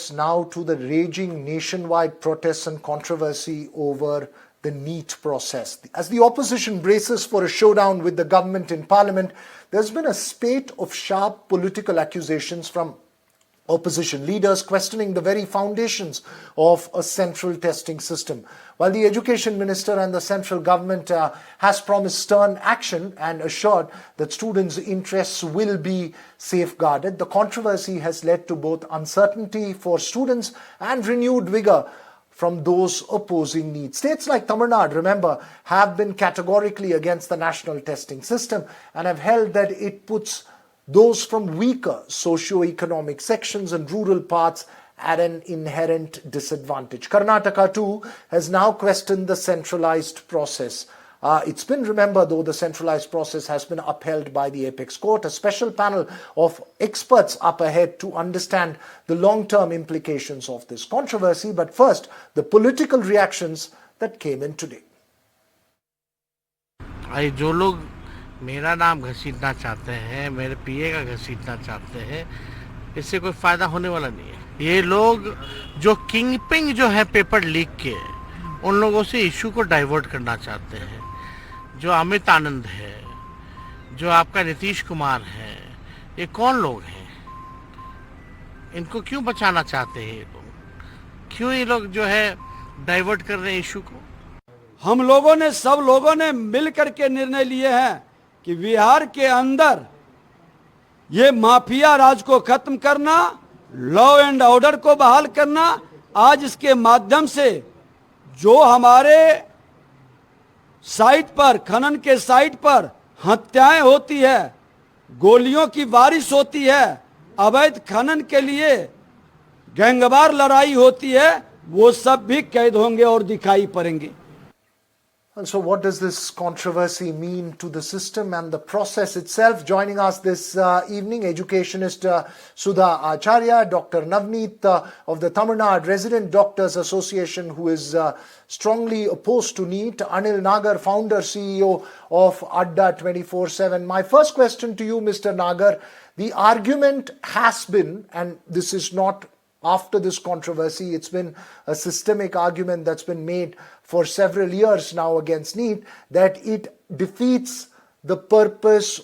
us now to the raging nationwide protests and controversy over the NEET process. As the opposition braces for a showdown with the government in Parliament, there's been a spate of sharp political accusations from opposition leaders questioning the very foundations of a central testing system. While the Education Minister and the central government has promised stern action and assured that students' interests will be safeguarded, the controversy has led to both uncertainty for students and renewed vigor from those opposing NEET. States like Tamil Nadu, remember, have been categorically against the national testing system and have held that it puts those from weaker socio-economic sections and rural parts at an inherent disadvantage. Karnataka too has now questioned the centralized process. It's been, remember though, the centralized process has been upheld by the apex court. A special panel of experts up ahead to understand the long-term implications of this controversy. But first, the political reactions that came in today. जो लोग मेरा नाम घसीटना चाहते हैं, मेरे पीए का घसीटना चाहते हैं, इससे कोई फायदा होने वाला नहीं है। ये लोग जो किंगपिंग जो है पेपर लीक के, उन लोगों से इशू को डाइवर्ट करना चाहते हैं। जो अमित आनंद है, जो आपका नीतीश कुमार है, ये कौन लोग हैं? इनको क्यों बचाना चाहते हैं? ये लोग क्यों ये लोग जो है डाइवर्ट कर रहे हैं इशू को? हम लोगों ने, सब लोगों ने मिल करके निर्णय लिए हैं कि बिहार के अंदर ये माफिया राज को खत्म करना, लॉ एंड ऑर्डर को बहाल करना। आज इसके माध्यम से जो हमारे साइट पर, खनन के साइट पर हत्याएं होती है, गोलियों की बारिश होती है, अवैध खनन के लिए गैंगवार लड़ाई होती है, वो सब भी कैद होंगे और दिखाई पड़ेंगे। And so what does this controversy mean to the system and the process itself? Joining us this evening, educationist Sudha Acharya, Dr. Navneet of the Tamil Nadu Resident Doctors Association, who is strongly opposed to NEET, Anil Nagar, founder, CEO of Adda 24/7. My first question to you, Mr. Nagar, the argument has been, and this is not after this controversy, it's been a systemic argument that's been made for several years now against NEET, that it defeats the purpose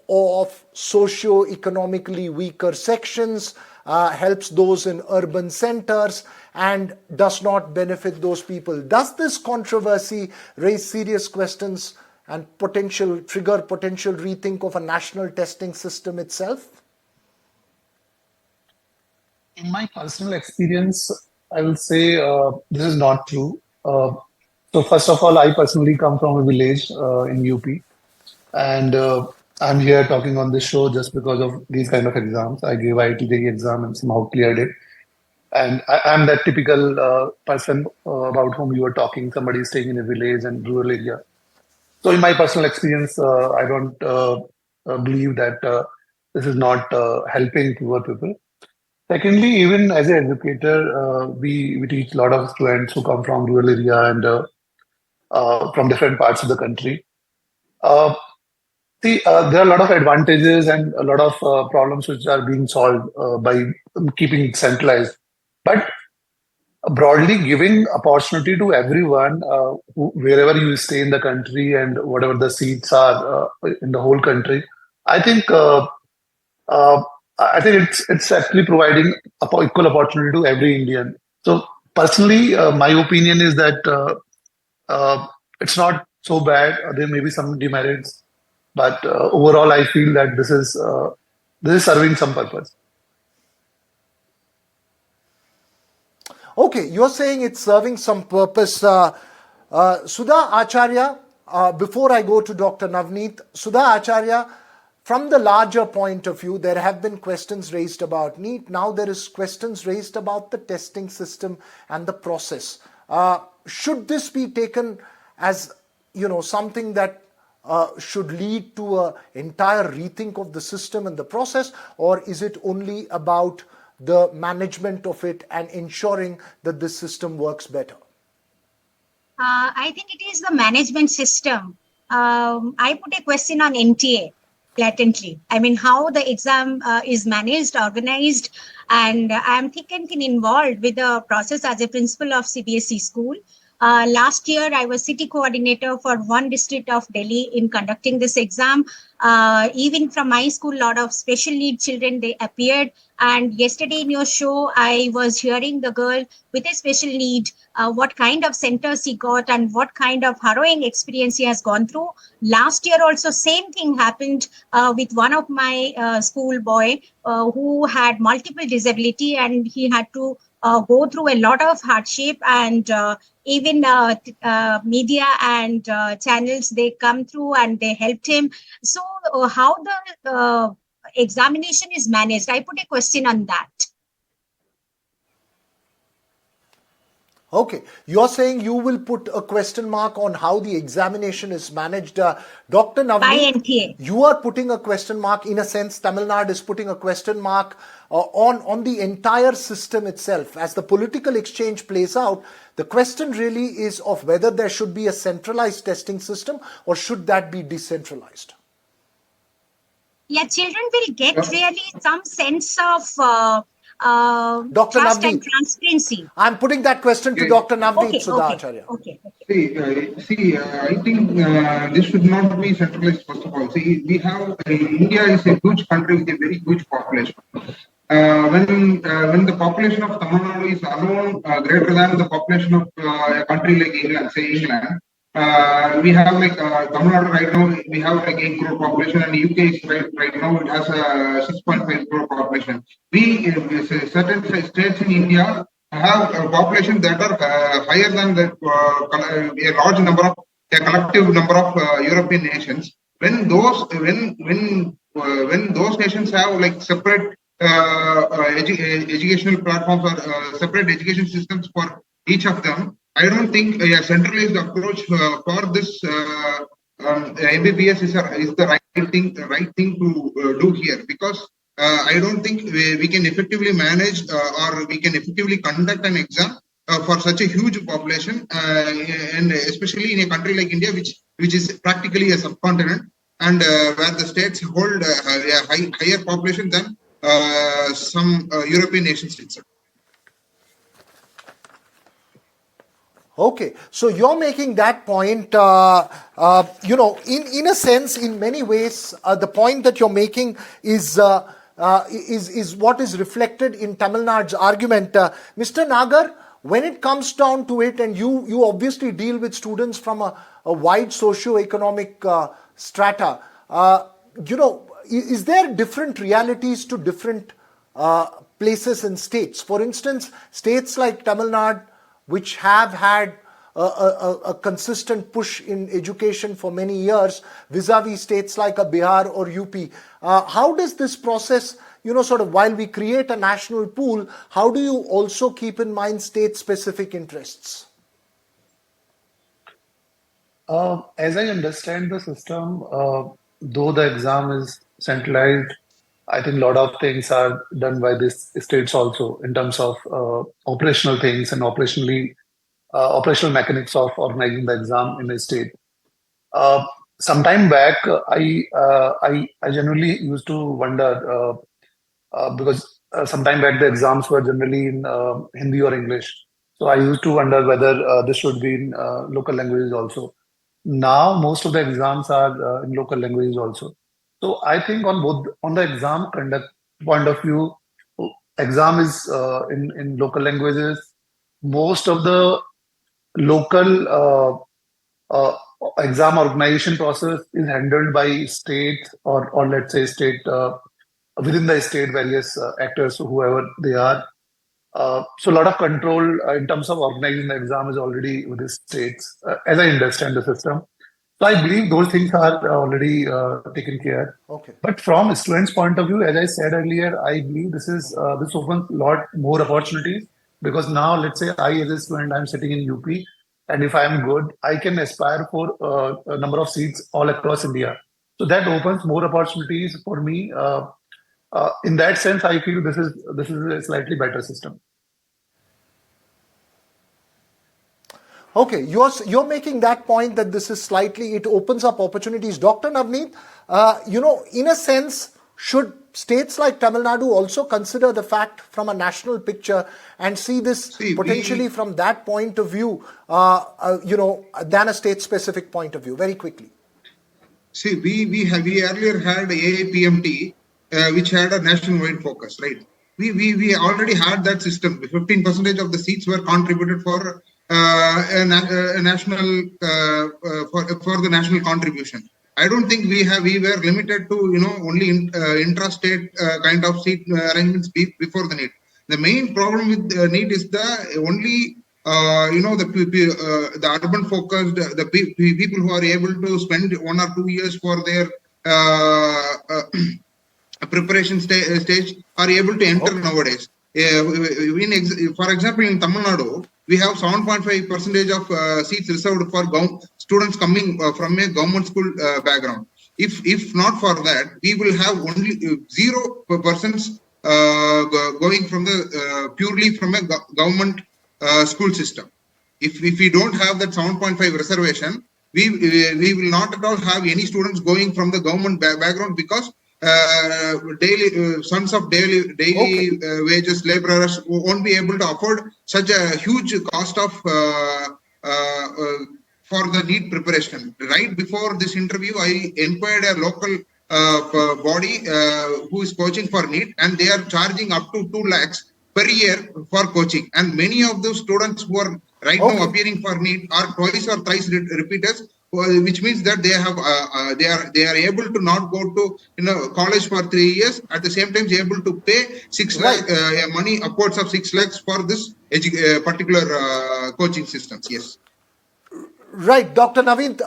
of socio-economically weaker sections, helps those in urban centers, and does not benefit those people. Does this controversy raise serious questions and trigger potential rethink of a national testing system itself? In my personal experience, I will say this is not true. So first of all, I personally come from a village in UP, and I'm here talking on this show just because of these kind of exams. I gave IIT exam and somehow cleared it. And I'm that typical person about whom you were talking, somebody staying in a village and rural area. So in my personal experience, I don't believe that this is not helping poor people. Secondly, even as an educator, we teach a lot of students who come from rural area and from different parts of the country. There are a lot of advantages and a lot of problems which are being solved by keeping it centralized. But broadly giving opportunity to everyone, wherever you stay in the country and whatever the seats are in the whole country, I think it's actually providing equal opportunity to every Indian. So personally, my opinion is that it's not so bad. There may be some demerits, but overall, I feel that this is serving some purpose. Okay, you're saying it's serving some purpose. Sudha Acharya, before I go to Dr. Navneet, Sudha Acharya, from the larger point of view, there have been questions raised about NEET. Now there is questions raised about the testing system and the process. Should this be taken as, something that should lead to an entire rethink of the system and the process, or is it only about the management of it and ensuring that the system works better? I think it is the management system. I put a question on NTA blatantly. I mean, how the exam is managed, organized, and I'm thick and thin involved with the process as a principal of CBSE school. Last year, I was city coordinator for one district of Delhi in conducting this exam. Even from my school, a lot of special need children, they appeared. And yesterday in your show, I was hearing the girl with a special need, what kind of centers he got and what kind of harrowing experience he has gone through. Last year also, same thing happened with one of my school boy who had multiple disability, and he had to go through a lot of hardship, and even media and channels, they come through and they helped him. So how the examination is managed, I put a question on that. Okay, you're saying you will put a question mark on how the examination is managed. Dr. By Navneet, NTA. you are putting a question mark, in a sense, Tamil Nadu is putting a question mark on the entire system itself. As the political exchange plays out, the question really is of whether there should be a centralized testing system or should that be decentralized. Yeah, children will get really some sense of Dr. trust Navneet, and transparency. I'm putting that question to Dr. Navneet Okay, Sudhacharya. okay. I think this should not be centralized, first of all. See, we have, India is a huge country with a very huge population. When the population of Tamil Nadu is alone greater than the population of a country like England, say England, we have like Tamil Nadu right now, we have like 8 crore population, and UK is right now it has a 6.5 crore population. We certain states in India have a population that are higher than the a large number of a collective number of European nations. When those nations have like separate educational platforms or separate education systems for each of them, I don't think a centralized approach for this MBBS is the right thing to do here, because I don't think we can effectively manage or we can effectively conduct an exam for such a huge population, and especially in a country like India, which is practically a subcontinent, and where the states hold a higher population than some European nations itself. Okay, so you're making that point, in a sense, in many ways, the point that you're making is what is reflected in Tamil Nadu's argument. Mr. Nagar, when it comes down to it, and you obviously deal with students from a wide socio-economic strata, is there different realities to different places and states? For instance, states like Tamil Nadu, which have had a consistent push in education for many years, vis-a-vis states like Bihar or UP. How does this process, sort of while we create a national pool, how do you also keep in mind state-specific interests? As I understand the system, though the exam is centralized, I think a lot of things are done by these states also in terms of operational things and operational mechanics of organizing the exam in a state. Some time back, I generally used to wonder because some time back the exams were generally in Hindi or English. So I used to wonder whether this should be in local languages also. Now most of the exams are in local languages also. So I think on the exam conduct point of view, exam is in local languages. Most of the local exam organization process is handled by state or let's say state within the state various actors, whoever they are. So a lot of control in terms of organizing the exam is already with the states, as I understand the system. So I believe those things are already taken care. Okay. But from a student's point of view, as I said earlier, I believe this opens a lot more opportunities, because now let's say I as a student, I'm sitting in UP, and if I'm good, I can aspire for a number of seats all across India. So that opens more opportunities for me. In that sense, I feel this is a slightly better system. Okay, you're making that point that this is it opens up opportunities. Dr. Navneet, in a sense, should states like Tamil Nadu also consider the fact from a national picture and see this potentially from that point of view, than a state-specific point of view? Very quickly. See, we earlier had AAPMT, which had a national-wide focus, right? We already had that system. 15% of the seats were contributed for a national for the national contribution. I don't think we were limited to only intrastate kind of seat arrangements before the NEET. The main problem with NEET is the only the urban focused, the people who are able to spend 1 or 2 years for their preparation stage are able to enter nowadays. For example, in Tamil Nadu, we have 7.5% of seats reserved for students coming from a government school background. If not for that, we will have only 0% going from the purely from a government school system. If we don't have that 7.5 reservation, we will not at all have any students going from the government background, because daily sons of daily wages laborers won't be able to afford such a huge cost of for the NEET preparation. Right before this interview, I inquired a local body who is coaching for NEET, and they are charging up to 2 lakhs per year for coaching. And many of those students who are right now appearing for NEET are twice or thrice repeaters, which means that they are able to not go to college for 3 years. At the same time, they are able to pay 6 lakh money, upwards of 6 lakhs for this particular coaching systems. Yes. Right, Dr. Naveen,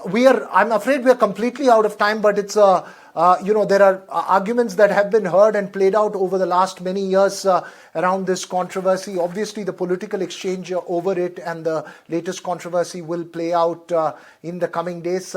I'm afraid we're completely out of time, but it's there are arguments that have been heard and played out over the last many years around this controversy. Obviously, the political exchange over it and the latest controversy will play out in the coming days.